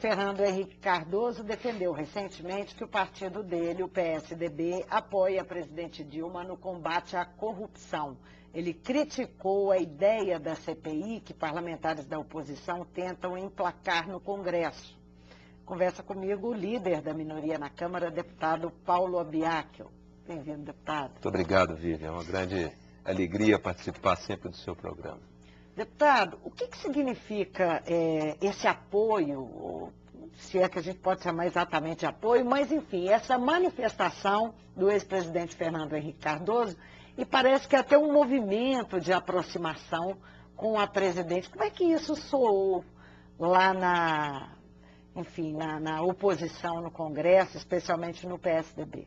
Fernando Henrique Cardoso defendeu recentemente que o partido dele, o PSDB, apoia a presidente Dilma no combate à corrupção. Ele criticou a ideia da CPI que parlamentares da oposição tentam emplacar no Congresso. Conversa comigo o líder da minoria na Câmara, deputado Paulo Abiacchio. Bem-vindo, deputado. Muito obrigado, Vivian. É uma grande alegria participar sempre do seu programa. Deputado, o que significa esse apoio, se é que a gente pode chamar exatamente apoio, mas enfim, essa manifestação do ex-presidente Fernando Henrique Cardoso, e parece que até um movimento de aproximação com a presidente. Como é que isso soou lá na oposição no Congresso, especialmente no PSDB?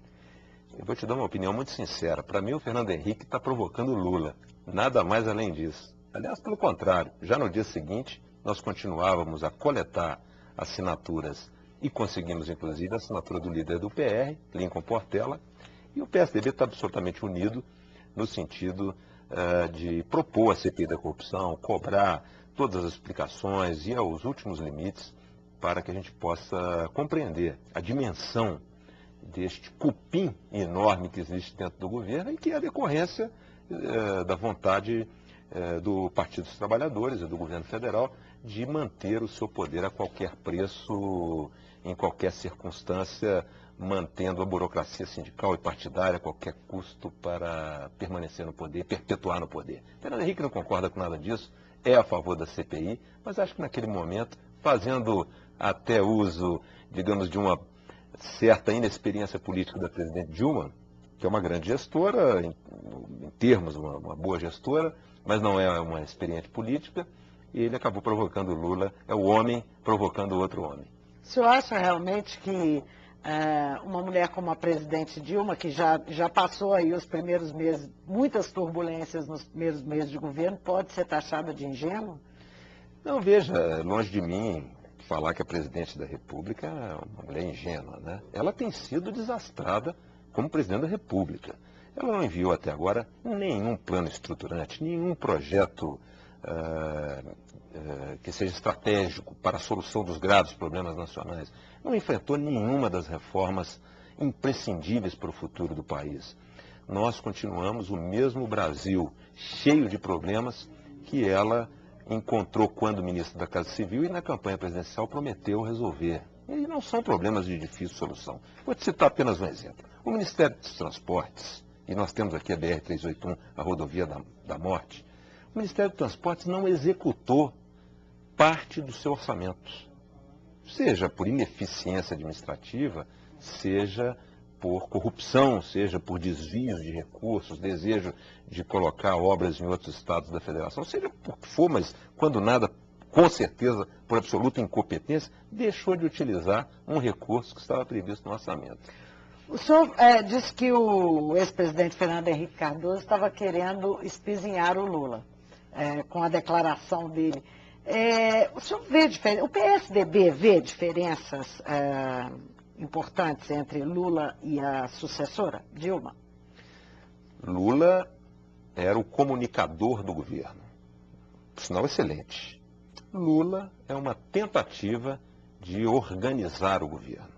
Eu vou te dar uma opinião muito sincera. Para mim, o Fernando Henrique está provocando o Lula. Nada mais além disso. Aliás, pelo contrário, já no dia seguinte, nós continuávamos a coletar assinaturas e conseguimos, inclusive, a assinatura do líder do PR, Lincoln Portela, e o PSDB está absolutamente unido no sentido de propor a CPI da corrupção, cobrar todas as explicações e aos últimos limites para que a gente possa compreender a dimensão deste cupim enorme que existe dentro do governo e que é a decorrência da vontade do Partido dos Trabalhadores e do governo federal de manter o seu poder a qualquer preço, em qualquer circunstância, mantendo a burocracia sindical e partidária a qualquer custo para permanecer no poder, perpetuar no poder. Fernando Henrique não concorda com nada disso, é a favor da CPI, mas acho que naquele momento, fazendo até uso, digamos, de uma certa inexperiência política da presidente Dilma, que é uma grande gestora, em termos, uma boa gestora, mas não é uma experiente política, e ele acabou provocando o Lula, é o homem provocando outro homem. O senhor acha realmente que uma mulher como a presidente Dilma, que já passou aí os primeiros meses, muitas turbulências nos primeiros meses de governo, pode ser taxada de ingênua? Não, veja, longe de mim falar que a presidente da República é uma mulher ingênua, né? Ela tem sido desastrada como presidente da República. Ela não enviou até agora nenhum plano estruturante, nenhum projeto que seja estratégico para a solução dos graves problemas nacionais. Não enfrentou nenhuma das reformas imprescindíveis para o futuro do país. Nós continuamos o mesmo Brasil, cheio de problemas que ela encontrou quando ministro da Casa Civil e na campanha presidencial prometeu resolver. E não são problemas de difícil solução. Vou te citar apenas um exemplo. O Ministério dos Transportes, e nós temos aqui a BR-381, a rodovia da morte, o Ministério dos Transportes não executou parte do seu orçamento. Seja por ineficiência administrativa, seja por corrupção, seja por desvios de recursos, desejo de colocar obras em outros estados da federação, seja por que for, mas quando nada, com certeza, por absoluta incompetência, deixou de utilizar um recurso que estava previsto no orçamento. O senhor disse que o ex-presidente Fernando Henrique Cardoso estava querendo espizinhar o Lula, com a declaração dele. O senhor vê diferença, o PSDB vê diferenças importantes entre Lula e a sucessora, Dilma? Lula era o comunicador do governo, por sinal excelente. Lula é uma tentativa de organizar o governo.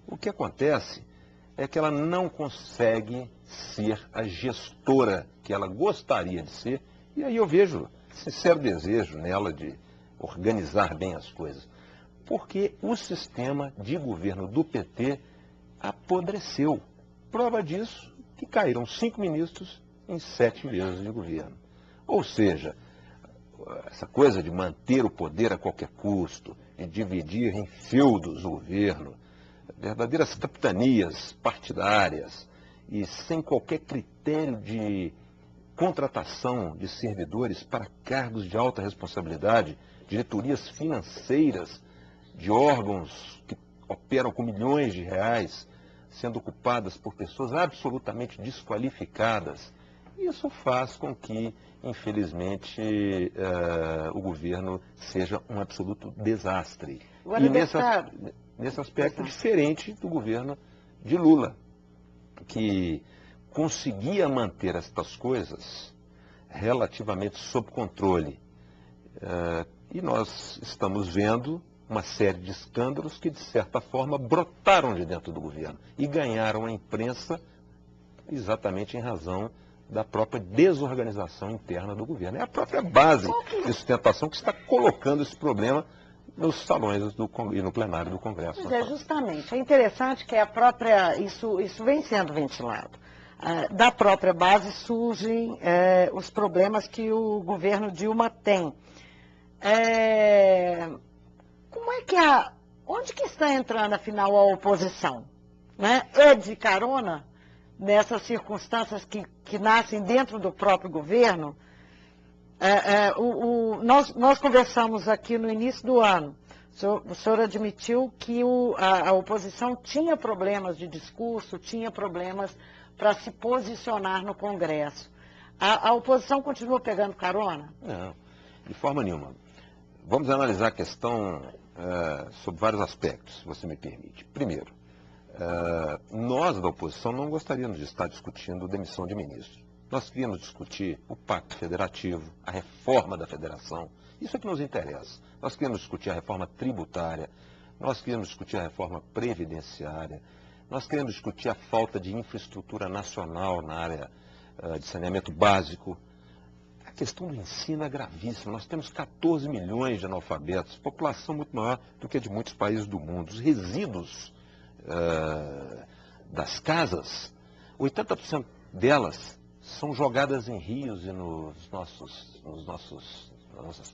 O que acontece é que ela não consegue ser a gestora que ela gostaria de ser, e aí eu vejo sincero desejo nela de organizar bem as coisas, porque o sistema de governo do PT apodreceu. Prova disso que caíram 5 ministros em 7 meses de governo. Ou seja, essa coisa de manter o poder a qualquer custo, de dividir em feudos o governo, verdadeiras capitanias partidárias e sem qualquer critério de contratação de servidores para cargos de alta responsabilidade, diretorias financeiras de órgãos que operam com milhões de reais, sendo ocupadas por pessoas absolutamente desqualificadas. Isso faz com que, infelizmente, o governo seja um absoluto desastre. Agora, Nesse aspecto diferente do governo de Lula, que conseguia manter estas coisas relativamente sob controle. E nós estamos vendo uma série de escândalos que, de certa forma, brotaram de dentro do governo e ganharam a imprensa exatamente em razão da própria desorganização interna do governo. É a própria base de sustentação que está colocando esse problema nos salões e no plenário do Congresso. Justamente. É interessante que a própria, isso vem sendo ventilado. Da própria base surgem os problemas que o governo Dilma tem. Onde que está entrando, afinal, a oposição? Né? É de carona nessas circunstâncias que nascem dentro do próprio governo? Nós conversamos aqui no início do ano. O senhor admitiu que a oposição tinha problemas de discurso, tinha problemas para se posicionar no Congresso. A oposição continua pegando carona? Não, de forma nenhuma. Vamos analisar a questão sob vários aspectos, se você me permite. Primeiro, nós da oposição não gostaríamos de estar discutindo demissão de ministro. Nós queríamos discutir o pacto federativo, a reforma da federação. Isso é que nos interessa. Nós queríamos discutir a reforma tributária, nós queríamos discutir a reforma previdenciária, nós queríamos discutir a falta de infraestrutura nacional na área de saneamento básico. A questão do ensino é gravíssima. Nós temos 14 milhões de analfabetos, população muito maior do que a de muitos países do mundo. Os resíduos das casas, 80% delas são jogadas em rios e nas nossas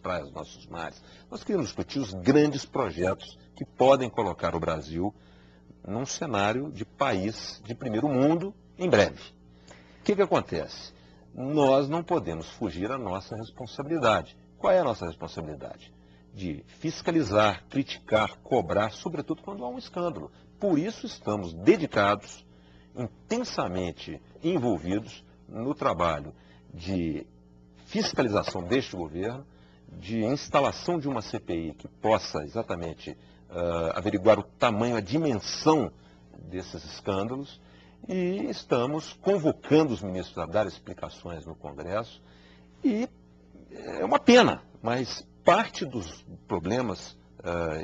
praias, nos nossos mares. Nós queremos discutir os grandes projetos que podem colocar o Brasil num cenário de país de primeiro mundo em breve. O que acontece? Nós não podemos fugir à nossa responsabilidade. Qual é a nossa responsabilidade? De fiscalizar, criticar, cobrar, sobretudo quando há um escândalo. Por isso estamos dedicados, intensamente envolvidos no trabalho de fiscalização deste governo, de instalação de uma CPI que possa exatamente averiguar o tamanho, a dimensão desses escândalos, e estamos convocando os ministros a dar explicações no Congresso. E é uma pena, mas parte dos problemas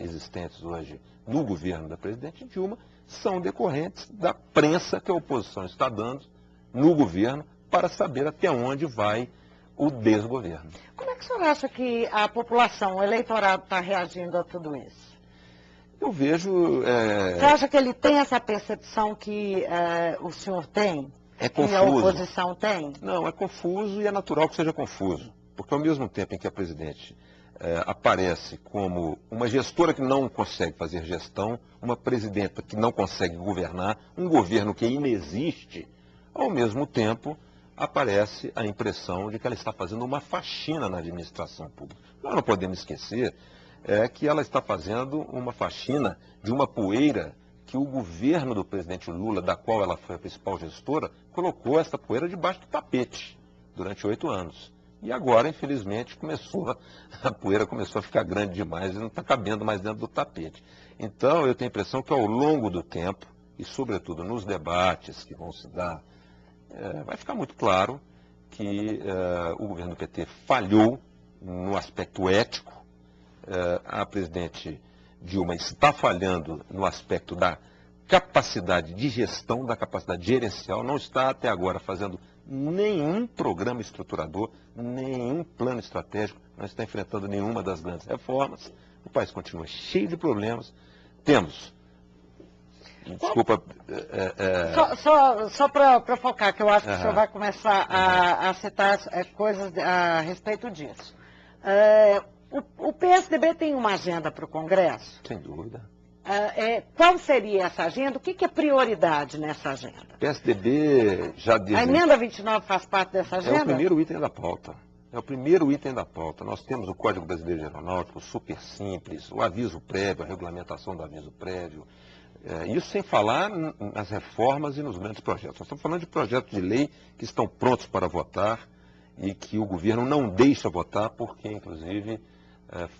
existentes hoje no governo da presidente Dilma são decorrentes da prensa que a oposição está dando no governo para saber até onde vai o desgoverno. Como é que o senhor acha que a população, o eleitorado está reagindo a tudo isso? Eu vejo... Você acha que ele tem essa percepção que o senhor tem? É confuso. Que a oposição tem? Não, é confuso e é natural que seja confuso. Porque ao mesmo tempo em que a presidente aparece como uma gestora que não consegue fazer gestão, uma presidenta que não consegue governar, um governo que inexiste, ao mesmo tempo aparece a impressão de que ela está fazendo uma faxina na administração pública. Nós não podemos esquecer que ela está fazendo uma faxina de uma poeira que o governo do presidente Lula, da qual ela foi a principal gestora, colocou essa poeira debaixo do tapete durante 8 anos. E agora, infelizmente, a poeira começou a ficar grande demais e não está cabendo mais dentro do tapete. Então, eu tenho a impressão que ao longo do tempo, e sobretudo nos debates que vão se dar, vai ficar muito claro que o governo do PT falhou no aspecto ético. A presidente Dilma está falhando no aspecto da capacidade de gestão, da capacidade gerencial, não está até agora fazendo nenhum programa estruturador, nenhum plano estratégico, não está enfrentando nenhuma das grandes reformas. O país continua cheio de problemas. Temos... Desculpa. Só para focar, que eu acho que o senhor vai começar a citar coisas a respeito disso. O PSDB tem uma agenda para o Congresso? Sem dúvida. Qual seria essa agenda? O que é prioridade nessa agenda? O PSDB já diz... A emenda 29 faz parte dessa agenda? É o primeiro item da pauta. É o primeiro item da pauta. Nós temos o Código Brasileiro de Aeronáutica, super simples, o aviso prévio, a regulamentação do aviso prévio. Isso sem falar nas reformas e nos grandes projetos. Nós estamos falando de projetos de lei que estão prontos para votar e que o governo não deixa votar porque, inclusive,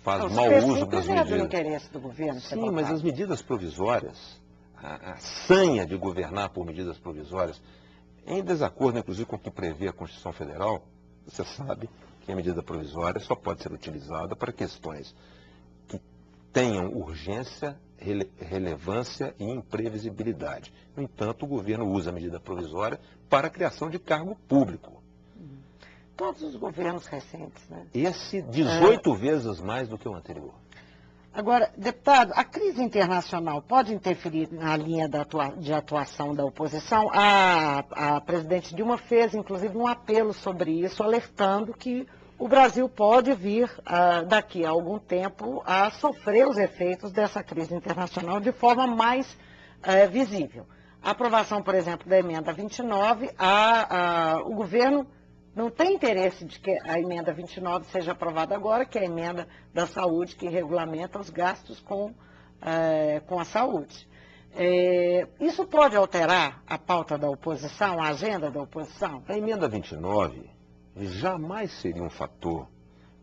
faz mau uso das medidas. É do interesse do governo. Sim, mas as medidas provisórias, a sanha de governar por medidas provisórias, em desacordo, inclusive, com o que prevê a Constituição Federal, você sabe que a medida provisória só pode ser utilizada para questões que tenham urgência, relevância e imprevisibilidade. No entanto, o governo usa a medida provisória para a criação de cargo público. Todos os governos recentes, né? Esse 18 vezes mais do que o anterior. Agora, deputado, a crise internacional pode interferir na linha de atuação da oposição? A presidente Dilma fez, inclusive, um apelo sobre isso, alertando que o Brasil pode vir, daqui a algum tempo, a sofrer os efeitos dessa crise internacional de forma mais visível. A aprovação, por exemplo, da emenda 29, o governo não tem interesse de que a emenda 29 seja aprovada agora, que é a emenda da saúde que regulamenta os gastos com a saúde. Isso pode alterar a pauta da oposição, a agenda da oposição? A emenda 29 jamais seria um fator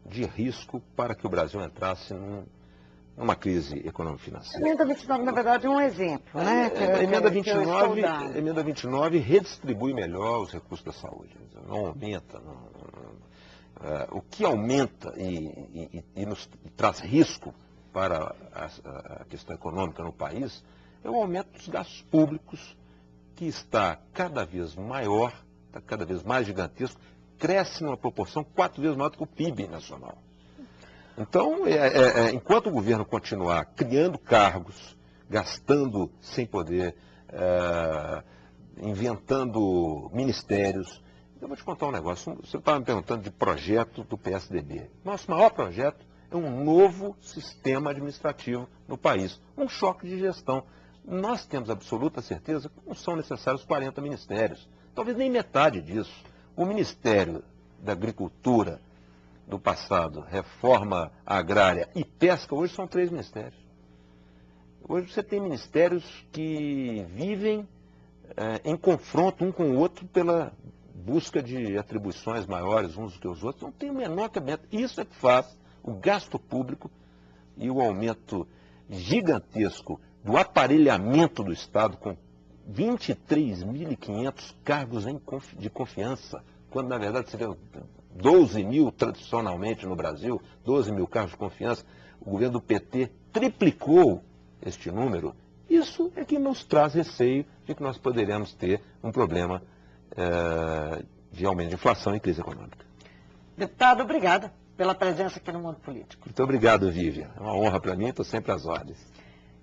de risco para que o Brasil entrasse numa crise econômico-financeira. A emenda 29, na verdade, é um exemplo, né? A emenda 29 redistribui melhor os recursos da saúde. Não aumenta. O que aumenta e nos traz risco para a questão econômica no país é o aumento dos gastos públicos, que está cada vez maior, está cada vez mais gigantesco, cresce numa proporção 4 vezes maior do que o PIB nacional. Então, enquanto o governo continuar criando cargos, gastando sem poder, inventando ministérios, eu vou te contar um negócio. Você estava me perguntando de projeto do PSDB. Nosso maior projeto é um novo sistema administrativo no país, um choque de gestão. Nós temos absoluta certeza que não são necessários 40 ministérios, talvez nem metade disso. O Ministério da Agricultura do passado, Reforma Agrária e Pesca, hoje são 3 ministérios. Hoje você tem ministérios que vivem em confronto um com o outro pela busca de atribuições maiores uns do que os outros. Não tem o menor cabimento. Isso é que faz o gasto público e o aumento gigantesco do aparelhamento do Estado com 23.500 cargos de confiança, quando na verdade seria 12 mil tradicionalmente no Brasil, 12 mil cargos de confiança. O governo do PT triplicou este número. Isso é que nos traz receio de que nós poderemos ter um problema de aumento de inflação e crise econômica. Deputado, obrigada pela presença aqui no Mundo Político. Muito obrigado, Vivian. É uma honra para mim, estou sempre às ordens.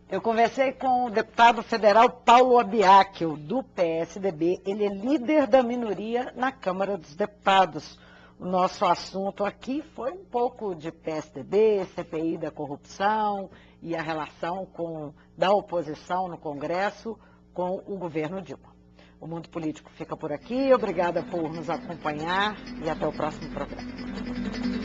Eu conversei com o deputado federal Paulo Abiacchio, do PSDB. Ele é líder da minoria na Câmara dos Deputados. O nosso assunto aqui foi um pouco de PSDB, CPI da corrupção e a relação da oposição no Congresso com o governo Dilma. O Mundo Político fica por aqui. Obrigada por nos acompanhar e até o próximo programa.